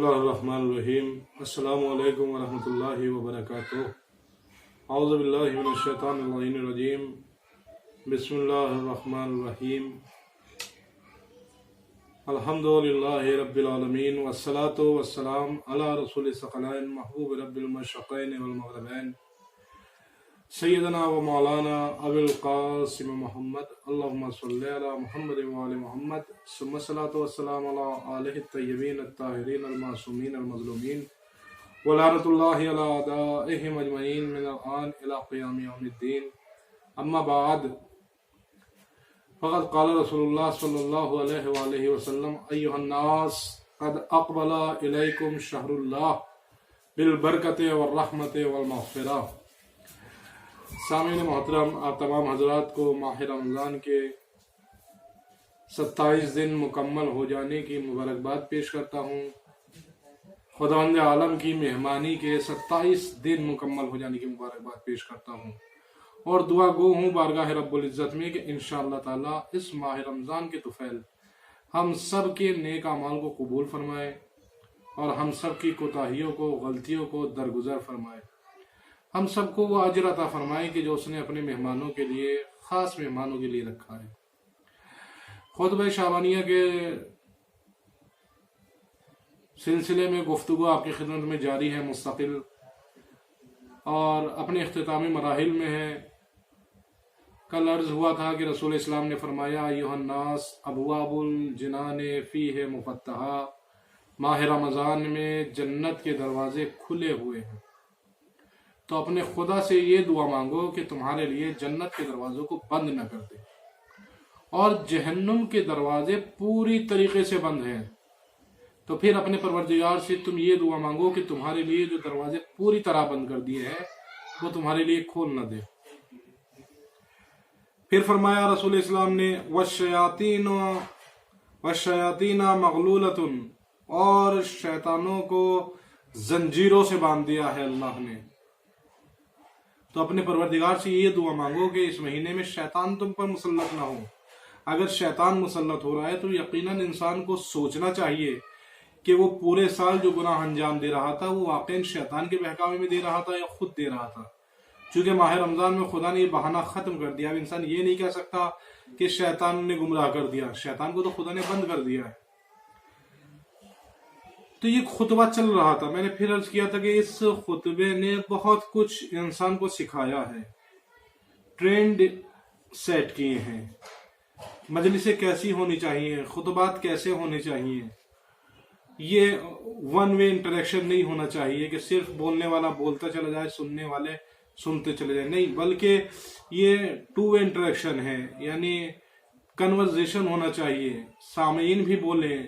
اللہ الرحمن الرحیم۔ السلام علیکم ورحمۃ اللہ وبرکاتہ۔ اعوذ باللہ من الشیطان الرجیم۔ بسم اللہ الرحمن الرحیم۔ الحمد للہ رب العالمین والصلاة والسلام علی رسول الثقلین محبوب رب المشرقین والمغربین سیدنا و مولانا ابو القاسم محمد، اللہم صلی علی محمد وعلی محمد، ثم الصلاۃ والسلام علی آلہ الطیبین الطاہرین المعصومین المظلومین ولعنۃ اللہ علی اعدائہم اجمعین من الآن الی قیام یوم الدین، اما بعد فقد قال رسول اللہ صلی اللہ علیہ وآلہ وسلم: ایھا الناس قد اقبل الیکم شہر اللہ بالبرکۃ والرحمۃ والمغفرہ۔ سامعین محترم، آپ تمام حضرات کو ماہ رمضان کے 27 دن مکمل ہو جانے کی مبارکباد پیش کرتا ہوں۔ خداوند عالم کی مہمانی کے 27 دن مکمل ہو جانے کی مبارکباد پیش کرتا ہوں، اور دعا گو ہوں بارگاہ رب العزت میں کہ انشاءاللہ تعالی اس ماہ رمضان کے طفیل ہم سب کے نیک اعمال کو قبول فرمائے اور ہم سب کی کوتاہیوں کو، غلطیوں کو درگزر فرمائے۔ ہم سب کو وہ اجر عطا فرمائے کہ جو اس نے اپنے مہمانوں کے لیے، خاص مہمانوں کے لیے رکھا ہے۔ خطبہ شعبانیہ کے سلسلے میں گفتگو آپ کی خدمت میں جاری ہے مستقل، اور اپنے اختتامی مراحل میں ہے۔ کل عرض ہوا تھا کہ رسول اسلام نے فرمایا: ایھا الناس ابواب الجنان فیہ مفتحہ، ماہ رمضان میں جنت کے دروازے کھلے ہوئے ہیں، تو اپنے خدا سے یہ دعا مانگو کہ تمہارے لیے جنت کے دروازوں کو بند نہ کر دے، اور جہنم کے دروازے پوری طریقے سے بند ہیں، تو پھر اپنے پروردگار سے تم یہ دعا مانگو کہ تمہارے لیے جو دروازے پوری طرح بند کر دیے ہیں وہ تمہارے لیے کھول نہ دے۔ پھر فرمایا رسول اسلام نے: والشیاطین مغلولۃ، اور شیطانوں کو زنجیروں سے باندھ دیا ہے اللہ نے۔ تو اپنے پروردگار سے یہ دعا مانگو کہ اس مہینے میں شیطان تم پر مسلط نہ ہو۔ اگر شیطان مسلط ہو رہا ہے تو یقیناً انسان کو سوچنا چاہیے کہ وہ پورے سال جو گناہ انجام دے رہا تھا وہ واقعاً شیطان کے بہکاوے میں دے رہا تھا یا خود دے رہا تھا۔ چونکہ ماہ رمضان میں خدا نے یہ بہانہ ختم کر دیا، اب انسان یہ نہیں کہہ سکتا کہ شیطان نے گمراہ کر دیا، شیطان کو تو خدا نے بند کر دیا ہے۔ تو یہ خطبہ چل رہا تھا، میں نے پھر عرض کیا تھا کہ اس خطبے نے بہت کچھ انسان کو سکھایا ہے، ٹرینڈ سیٹ کیے ہیں، مجلسیں کیسی ہونی چاہیے، خطبات کیسے ہونے چاہیے۔ یہ ون وے انٹریکشن نہیں ہونا چاہیے کہ صرف بولنے والا بولتا چلا جائے، سننے والے سنتے چلے جائیں، نہیں، بلکہ یہ ٹو وے انٹریکشن ہے، یعنی کنورزیشن ہونا چاہیے، سامعین بھی بولیں،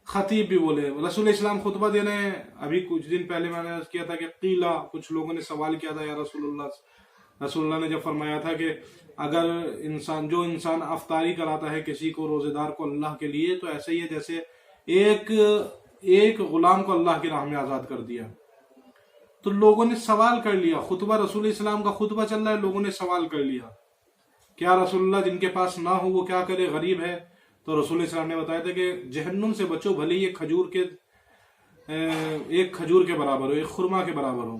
خطیب بھی بولے۔ رسول اسلام خطبہ دے رہے ہیں، ابھی کچھ دن پہلے میں نے عرض کیا تھا کہ قیلا، کچھ لوگوں نے سوال کیا تھا: یا رسول اللہ نے جب فرمایا تھا کہ اگر جو انسان افطاری کراتا ہے کسی کو، روزے دار کو اللہ کے لیے، تو ایسے ہی ہے جیسے ایک غلام کو اللہ کی راہ میں آزاد کر دیا۔ تو لوگوں نے سوال کر لیا، خطبہ رسول اسلام کا خطبہ چل رہا ہے، لوگوں نے سوال کر لیا کیا رسول اللہ جن کے پاس نہ ہو وہ کیا کرے، غریب ہے؟ تو رسول اسلام نے بتایا تھا کہ جہنم سے بچو، بھلے یہ ایک کھجور کے برابر ہو، ایک خرما کے برابر ہو۔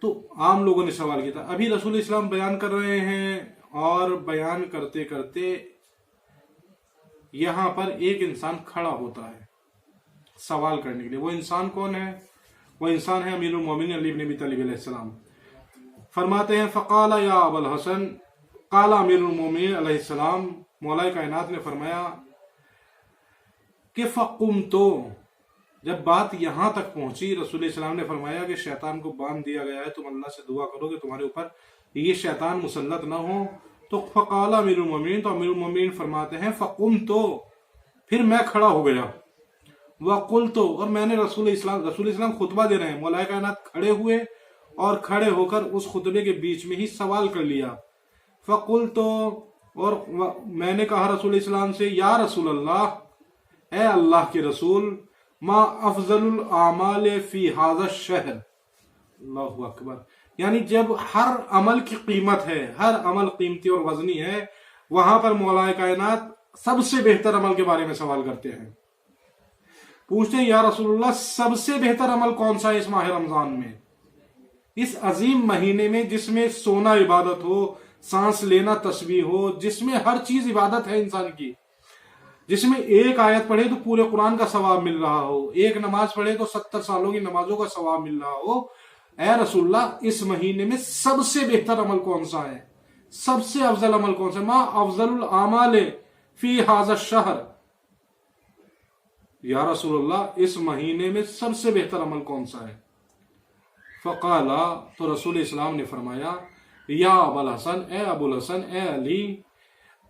تو عام لوگوں نے سوال کیا تھا۔ ابھی رسول اسلام بیان کر رہے ہیں، اور بیان کرتے کرتے یہاں پر ایک انسان کھڑا ہوتا ہے سوال کرنے کے لیے۔ وہ انسان کون ہے؟ وہ انسان ہے امیر المومنین علی بن ابی طالب علیہ السلام۔ فرماتے ہیں: فقال یا ابا الحسن، قال امیر المومنین علیہ السلام، مولا کائنات نے فرمایا کہ فقمتو، جب بات یہاں تک پہنچی، رسول اسلام نے فرمایا کہ شیطان کو باندھ دیا گیا ہے، تم اللہ سے دعا کرو کہ تمہارے اوپر یہ شیطان مسلط نہ ہو۔ تو فقال امیر المومنین، تو امیر المومنین فرماتے ہیں: فقمتو، پھر میں کھڑا ہو گیا، وقلتو، اور میں نے رسول اسلام خطبہ دے رہے ہیں، مولا کائنات کھڑے ہوئے اور کھڑے ہو کر اس خطبے کے بیچ میں ہی سوال کر لیا۔ فقلتو، اور میں نے کہا رسول اسلام سے: یا رسول اللہ، اے اللہ کے رسول، ما افضل الاعمال فی ھذا الشہر۔ اللہ اکبر، یعنی جب ہر عمل کی قیمت ہے، ہر عمل قیمتی اور وزنی ہے، وہاں پر مولا کائنات سب سے بہتر عمل کے بارے میں سوال کرتے ہیں۔ پوچھتے ہیں یا رسول اللہ سب سے بہتر عمل کون سا ہے اس ماہ رمضان میں، اس عظیم مہینے میں جس میں سونا عبادت ہو، سانس لینا تسبیح ہو، جس میں ہر چیز عبادت ہے انسان کی، جس میں ایک آیت پڑھے تو پورے قرآن کا ثواب مل رہا ہو، ایک نماز پڑھے تو 70 سالوں کی نمازوں کا ثواب مل رہا ہو، اے رسول اللہ اس مہینے میں سب سے بہتر عمل کون سا ہے، سب سے افضل عمل کون سا ہے؟ ما افضل الاعمال فی ھذا الشہر، یا رسول اللہ اس مہینے میں سب سے بہتر عمل کون سا ہے؟ فقالا، تو رسول اسلام نے فرمایا یا ابو الحسن، اے ابو الحسن، اے علی،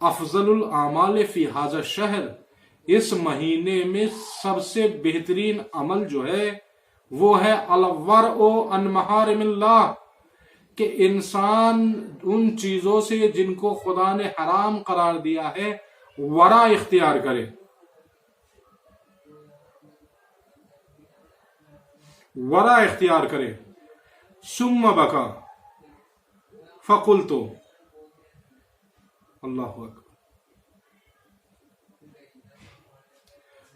افضل الاعمال فی ھذا الشہر، اس مہینے میں سب سے بہترین عمل جو ہے وہ ہے الورع عن محارم اللہ، کہ انسان ان چیزوں سے جن کو خدا نے حرام قرار دیا ہے ورع اختیار کرے، ورع اختیار کرے۔ ثم بکا فقلت، اللہ اکبر،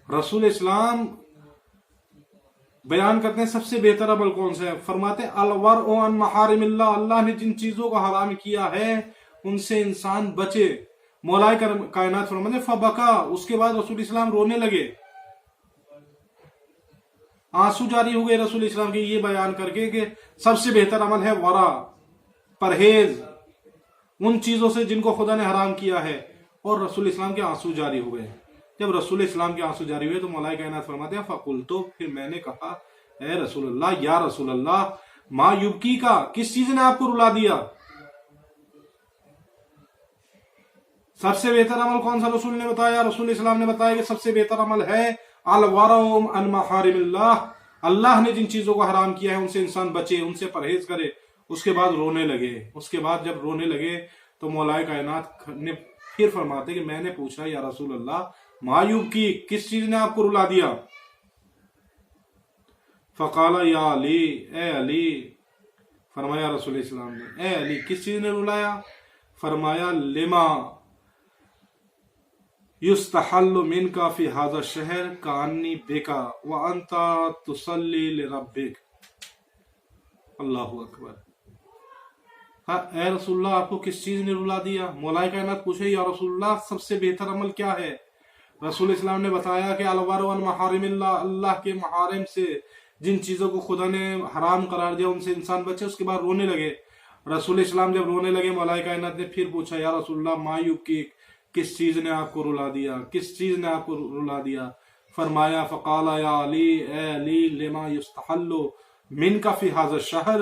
رسول اسلام بیان کرتے ہیں سب سے بہتر عمل کون سا ہے، فرماتے ہیں الورع عن محارم اللہ، اللہ نے جن چیزوں کو حرام کیا ہے ان سے انسان بچے۔ مولائے کائنات فرماتے ہیں فبکا، اس کے بعد رسول اسلام رونے لگے، آنسو جاری ہو گئے رسول اسلام کے یہ بیان کر کے کہ سب سے بہتر عمل ہے ورع، پرہیز ان چیزوں سے جن کو خدا نے حرام کیا ہے، اور رسول اسلام کے آنسو جاری ہوئے۔ جب رسول اسلام کے آنسو جاری ہوئے تو مولائے کائنات فرماتے ہیں فقلت، پھر میں نے کہا اے رسول اللہ، یا رسول اللہ، ما یبکی کا، کس چیز نے آپ کو رلا دیا؟ سب سے بہتر عمل کون سا رسول نے بتایا؟ رسول اسلام نے بتایا کہ سب سے بہتر عمل ہے الورع عن محارم اللہ، اللہ نے جن چیزوں کو حرام کیا ہے ان سے انسان بچے، ان سے پرہیز کرے۔ اس کے بعد رونے لگے، اس کے بعد جب رونے لگے تو مولائے کائنات نے پھر فرماتے کہ میں نے پوچھا یا رسول اللہ ما یبکی، کس چیز نے آپ کو رلا دیا؟ فقال یا علی، اے علی، فرمایا رسول اسلام نے اے علی کس چیز نے رلایا؟ فرمایا لما یستحل منک فی ھذا الشہر کانی بکا وانت تصلی لربک۔ اللہ اکبر، اے رسول اللہ آپ کو کس چیز نے رلا دیا؟ مولائے کائنات پوچھے یا رسول اللہ سب سے بہتر عمل کیا ہے؟ رسول اسلام نے بتایا کہ الورع عن محارم اللہ، اللہ کے محارم سے جن چیزوں کو خدا نے حرام قرار دیا ان سے انسان بچے۔ اس کے بعد رونے لگے، رسول اسلام جب رونے لگے مولائے کائنات نے پھر پوچھا یا رسول اللہ ما یبکی، کس چیز نے آپ کو رلا دیا، کس چیز نے آپ کو رلا دیا؟ فرمایا فقال یا علی، اے علی، لما یستحل منک فی ھذا الشہر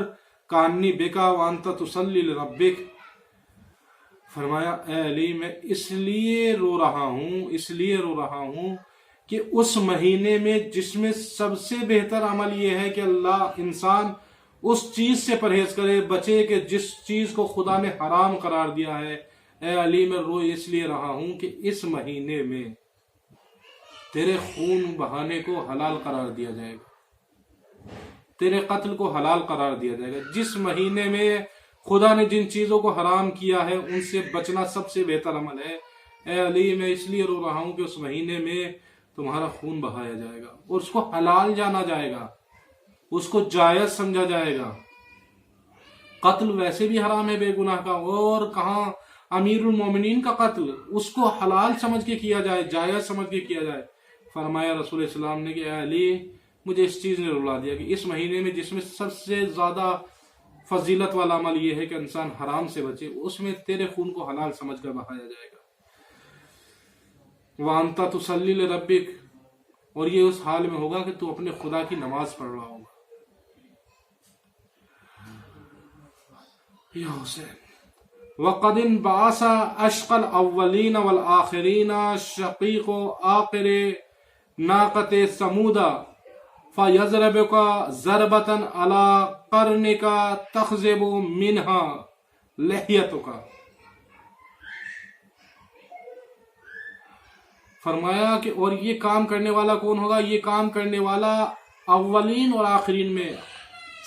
کانی بکا وانت تصلی لربک۔ فرمایا اے علی میں اس لیے رو رہا ہوں کہ اس مہینے میں جس میں سب سے بہتر عمل یہ ہے کہ اللہ انسان اس چیز سے پرہیز کرے، بچے کہ جس چیز کو خدا نے حرام قرار دیا ہے۔ اے علی میں رو اس لیے رہا ہوں کہ اس مہینے میں تیرے خون بہانے کو حلال قرار دیا جائے گا، تیرے قتل کو حلال قرار دیا جائے گا۔ جس مہینے میں خدا نے جن چیزوں کو حرام کیا ہے ان سے بچنا سب سے بہتر عمل ہے۔ اے علی میں اس لیے رو رہا ہوں کہ اس مہینے میں تمہارا خون بہایا جائے گا اور اس کو حلال جانا جائے گا، اس کو جائز سمجھا جائے گا۔ قتل ویسے بھی حرام ہے بے گناہ کا، اور کہاں امیر المومنین کا قتل، اس کو حلال سمجھ کے کیا جائے، جائز سمجھ کے کیا جائے۔ فرمایا رسول اسلام نے کہ اے علی مجھے اس چیز نے رلا دیا کہ اس مہینے میں جس میں سب سے زیادہ فضیلت والا عمل یہ ہے کہ انسان حرام سے بچے، اس میں تیرے خون کو حلال سمجھ کر بہایا جائے گا۔ وانت تصلی لربک، اور یہ اس حال میں ہوگا کہ تو اپنے خدا کی نماز پڑھ رہا ہوگا۔ یا حسین، وقد انبعث اشقى الاولین والآخرین شقیق آخر ناقۃ ثمود فیضربک ضربۃ علی قرنک تخضب منها لحیتک۔ فرمایا کہ اور یہ کام کرنے والا کون ہوگا؟ یہ کام کرنے والا اولین اور آخرین میں،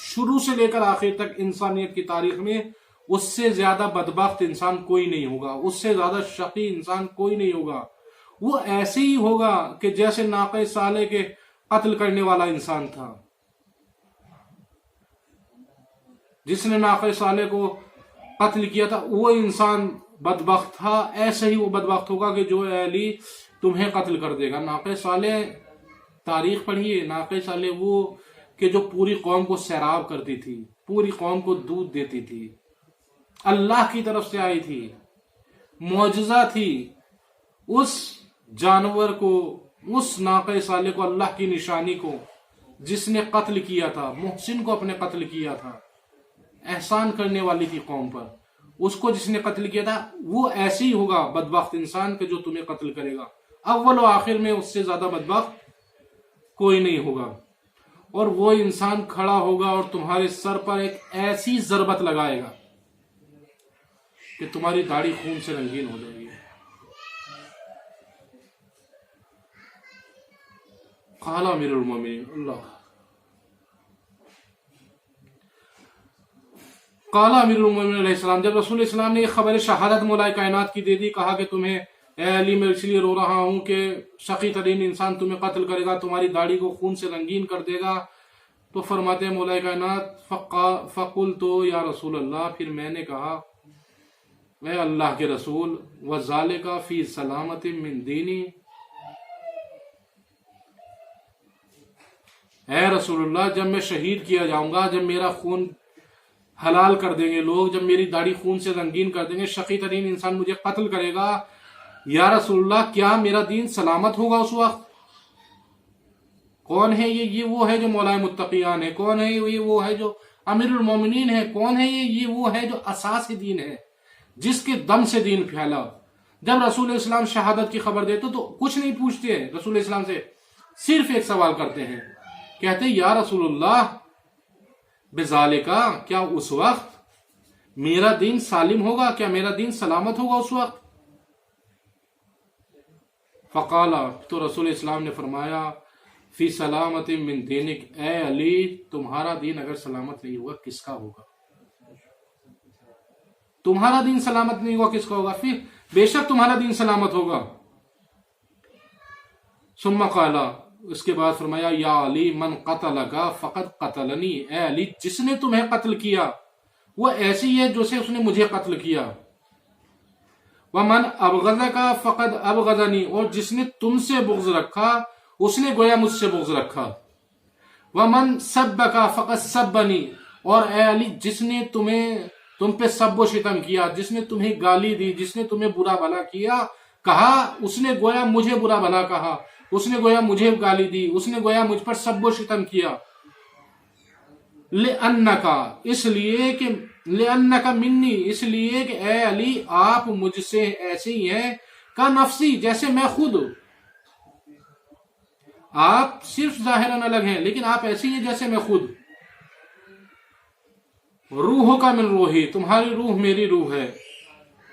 شروع سے لے کر آخر تک انسانیت کی تاریخ میں اس سے زیادہ بدبخت انسان کوئی نہیں ہوگا، اس سے زیادہ شقی انسان کوئی نہیں ہوگا۔ وہ ایسے ہی ہوگا کہ جیسے ناقہ صالح کے قتل کرنے والا انسان تھا، جس نے ناقہ صالح کو قتل کیا تھا وہ انسان بدبخت تھا، ایسے ہی وہ بدبخت ہوگا کہ جو اے علی تمہیں قتل کر دے گا۔ ناقہ صالح تاریخ پڑھیے، ناقہ صالح وہ کہ جو پوری قوم کو سیراب کرتی تھی، پوری قوم کو دودھ دیتی تھی، اللہ کی طرف سے آئی تھی، معجزہ تھی۔ اس جانور کو، اس ناقہ صالح کو، اللہ کی نشانی کو جس نے قتل کیا تھا، محسن کو اپنے قتل کیا تھا، احسان کرنے والی تھی قوم پر، اس کو جس نے قتل کیا تھا وہ ایسے ہی ہوگا بدبخت انسان کہ جو تمہیں قتل کرے گا۔ اول و آخر میں اس سے زیادہ بدبخت کوئی نہیں ہوگا۔ اور وہ انسان کھڑا ہوگا اور تمہارے سر پر ایک ایسی ضربت لگائے گا کہ تمہاری داڑھی خون سے رنگین ہو جائے گی۔ قال امیر المومنین قال امیر المومنین علیہ السلام، جب رسول اسلام نے یہ خبر شہادت مولا کائنات کی دے دی، کہا کہ تمہیں اے علی میں اس لیے رو رہا ہوں کہ شقی ترین انسان تمہیں قتل کرے گا، تمہاری داڑھی کو خون سے رنگین کر دے گا، تو فرماتے ہیں مولا کائنات فقلت یا رسول اللہ، پھر میں نے کہا اے اللہ کے رسول، وذالک فی سلامت من دینی، اے رسول اللہ جب میں شہید کیا جاؤں گا، جب میرا خون حلال کر دیں گے لوگ، جب میری داڑھی خون سے رنگین کر دیں گے، شقی ترین انسان مجھے قتل کرے گا، یا رسول اللہ کیا میرا دین سلامت ہوگا اس وقت؟ کون ہے یہ وہ ہے جو مولا متقیان ہے، کون ہے یہ وہ ہے جو امیر المومنین ہے، کون ہے یہ وہ ہے جو اساس دین ہے، جس کے دم سے دین پھیلا۔ جب رسول اسلام شہادت کی خبر دیتے تو کچھ نہیں پوچھتے رسول اسلام سے، صرف ایک سوال کرتے ہیں، کہتے یا رسول اللہ بذالکا، کیا اس وقت میرا دین سالم ہوگا، کیا میرا دین سلامت ہوگا اس وقت؟ فقالا، تو رسول اسلام نے فرمایا فی سلامت من دینک، اے علی تمہارا دین اگر سلامت نہیں ہوگا کس کا ہوگا؟ تمہارا دین سلامت نہیں ہوگا کس کا ہوگا؟ پھر بے شک تمہارا دین سلامت ہوگا۔ ثم قالا، اس کے بعد فرمایا یا علی من قتلک فقد قتلنی، اے علی جس نے تمہیں قتل کیا وہ ایسی ہے جیسے اس نے مجھے قتل کیا۔ ومن ابغضک فقد ابغضنی، اور جس نے تم سے بغض رکھا اس نے گویا مجھ سے بغض رکھا۔ ومن سبک فقد سبنی، اور اے علی جس نے تم پہ سب و شتم کیا، جس نے تمہیں گالی دی، جس نے تمہیں برا بھلا کیا کہا، اس نے گویا مجھے برا بھلا کہا، اس نے گویا مجھے گالی دی، اس نے گویا مجھ پر سب و شتم کیا۔ لِأَنَّكَ، اس لیے کہ لِأَنَّكَ مِنِّي، اس لیے کہ اے علی آپ مجھ سے ایسے ہی ہیں کا نفسی، جیسے میں خود۔ آپ صرف ظاہراً الگ ہیں لیکن آپ ایسے ہی ہیں جیسے میں خود۔ روح کا من روحی، تمہاری روح میری روح ہے،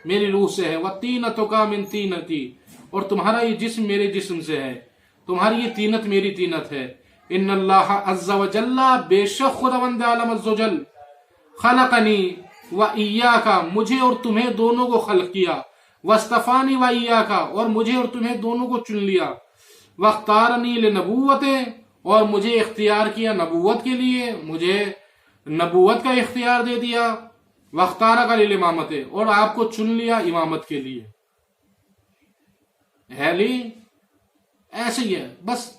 میری روح سے ہے۔ وَطِينَتُكَ مِن طِينَتِي، اور تمہارا یہ جسم میرے جسم سے ہے، تمہاری یہ طینت میری طینت ہے۔ ان اللہ عز وجل، بے شک خداوند عالم عز وجل، خلقنی و ایاک، مجھے اور تمہیں دونوں کو خلق کیا، واصطفانی و ایاک، اور مجھے اور تمہیں دونوں کو چن لیا، واختارنی لنبوت، اور مجھے اختیار کیا نبوت کے لیے، مجھے نبوت کا اختیار دے دیا، واختارک للامامت، اور آپ کو چن لیا امامت کے لیے۔ علی ایسے ہی ہے، بس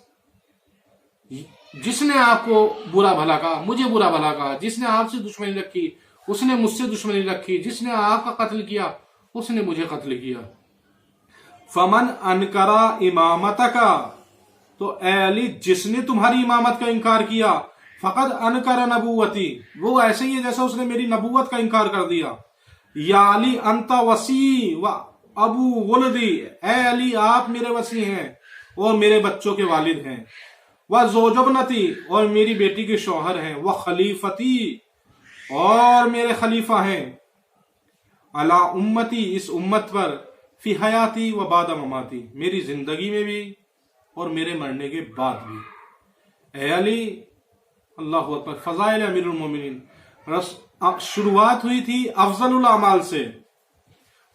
جس نے آپ کو برا بھلا کہا مجھے برا بھلا کہا، جس نے آپ سے دشمنی رکھی اس نے مجھ سے دشمنی رکھی، جس نے آپ کا قتل کیا اس نے مجھے قتل کیا۔ فمن انکرا امامتک، تو اے علی جس نے تمہاری امامت کا انکار کیا، فقد انکر نبوتی، وہ ایسے ہی ہے جیسا اس نے میری نبوت کا انکار کر دیا۔ یا علی انت وصی و ابو ولدی، اے علی آپ میرے وصی ہیں اور میرے بچوں کے والد ہیں۔ وزوج ابنتی، اور میری بیٹی کے شوہر ہیں۔ وخلیفتی، اور میرے خلیفہ ہیں۔ علی امتی، اس امت پر، فی حیاتی و بعد مماتی، میری زندگی میں بھی اور میرے مرنے کے بعد بھی۔ اے علی، اللہ اکبر۔ فضائل امیر المومنین، شروعات ہوئی تھی افضل الاعمال سے،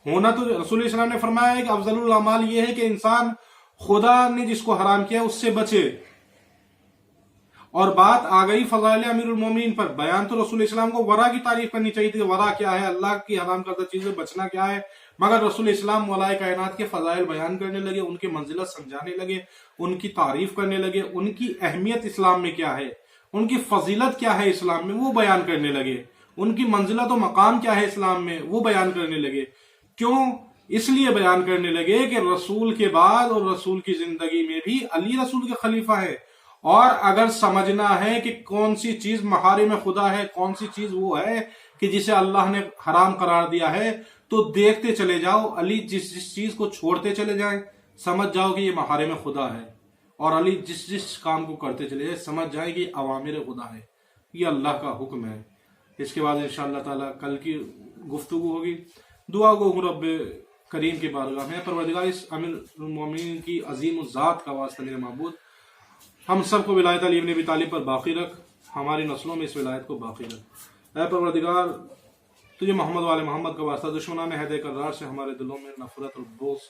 ہونا تو رسول اسلام نے فرمایا ہے کہ افضل الاعمال یہ ہے کہ انسان خدا نے جس کو حرام کیا اس سے بچے، اور بات آ گئی فضائل امیرُ المومنین پر، بیان تو رسول اسلام کو ورا کی تعریف کرنی چاہیے تھی، ورا کیا ہے، اللہ کی حرام کردہ چیزیں بچنا کیا ہے، مگر رسول اسلام مولائے کائنات کے فضائل بیان کرنے لگے، ان کی منزلت سمجھانے لگے، ان کی تعریف کرنے لگے، ان کی اہمیت اسلام میں کیا ہے، ان کی فضیلت کیا ہے اسلام میں، وہ بیان کرنے لگے، ان کی منزلت و مقام کیا ہے اسلام میں، وہ بیان کرنے لگے۔ کیوں؟ اس لیے بیان کرنے لگے کہ رسول کے بعد اور رسول کی زندگی میں بھی علی رسول کے خلیفہ ہے، اور اگر سمجھنا ہے کہ کون سی چیز محارم خدا ہے، کون سی چیز وہ ہے کہ جسے اللہ نے حرام قرار دیا ہے، تو دیکھتے چلے جاؤ، علی جس جس چیز کو چھوڑتے چلے جائیں سمجھ جاؤ کہ یہ محارم خدا ہے، اور علی جس جس کام کو کرتے چلے جائیں سمجھ جائیں کہ یہ اوامر خدا ہے، یہ اللہ کا حکم ہے۔ اس کے بعد انشاءاللہ تعالی کل کی گفتگو ہوگی۔ دعا گو ہوں رب کریم کی بارگاہ میں، پروردگار اس امیر المومنین کی عظیم الذات کا واسطہ میرے معبود، ہم سب کو ولایت علی ابن ابی طالب پر باقی رکھ، ہماری نسلوں میں اس ولایت کو باقی رکھ۔ اے پروردگار تجھے محمد والے محمد کا واسطہ دشمنان حیدر کرار سے ہمارے دلوں میں نفرت اور بغض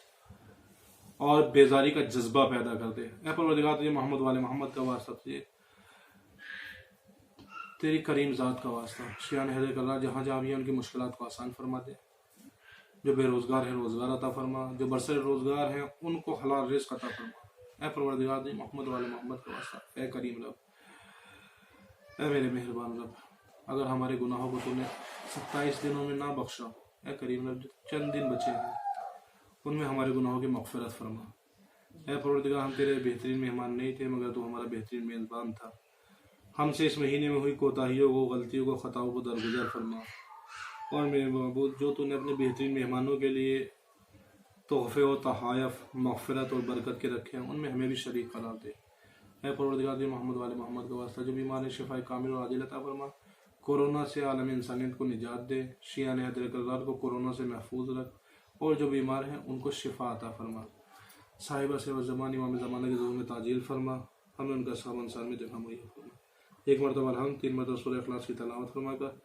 اور بیزاری کا جذبہ پیدا کر دے۔ اے پروردگار تجھے محمد والے محمد کا واسطہ، تجھے تیری کریم ذات کا واسطہ، شیعان حیدر کرار جہاں جہاں بھی ہیں ان کی مشکلات کو آسان فرما دے، جو بے روزگار ہیں روزگار عطا فرما، جو برسر روزگار ہیں ان کو حلال رزق عطا فرما۔ اے پروردگار تجھے محمد والے محمد کا واسطہ، اے کریم رب، اے میرے مہربان رب، اگر ہمارے گناہوں کو تو نے 27 دنوں میں نہ بخشا، اے کریم رب جو چند دن بچے ہیں ان میں ہمارے گناہوں کی مغفرت فرما۔ اے پروردگار ہم تیرے بہترین مہمان نہیں تھے مگر تو ہمارا بہترین میزبان تھا، ہم سے اس مہینے میں ہوئی کوتاہیوں کو، غلطیوں کو، خطاؤں کو درگزر فرما، اور میرے معبود جو تو نے اپنے بہترین مہمانوں کے لیے تحفے و تحائف مغفرت اور برکت کے رکھے ہیں ان میں ہمیں بھی شریک قرار دے۔ اے پروردگار دی محمد والے محمد کا واسطہ جو بیمار ہیں شفا کامل اور عاجل عطا فرما، کورونا سے عالم انسانیت کو نجات دے، شیعان حیدر کرار کو کورونا سے محفوظ رکھ، اور جو بیمار ہیں ان کو شفا عطا فرما۔ صاحبہ سے زمان امام زمانہ کے ظہور میں تعجیل فرما، ہمیں ان کا صحابہ انصار میں جگہ مہیا فرما۔ ایک مرتبہ الحمد، 3 مرتبہ سورہ اخلاص کی تلاوت فرما کر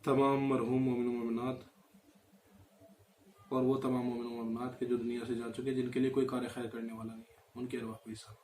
تمام مرحوم مومن و مومنات اور وہ تمام مومن و مومنات کے جو دنیا سے جا چکے جن کے لیے کوئی کار خیر کرنے والا نہیں ہے ان کے ارواح کو حساب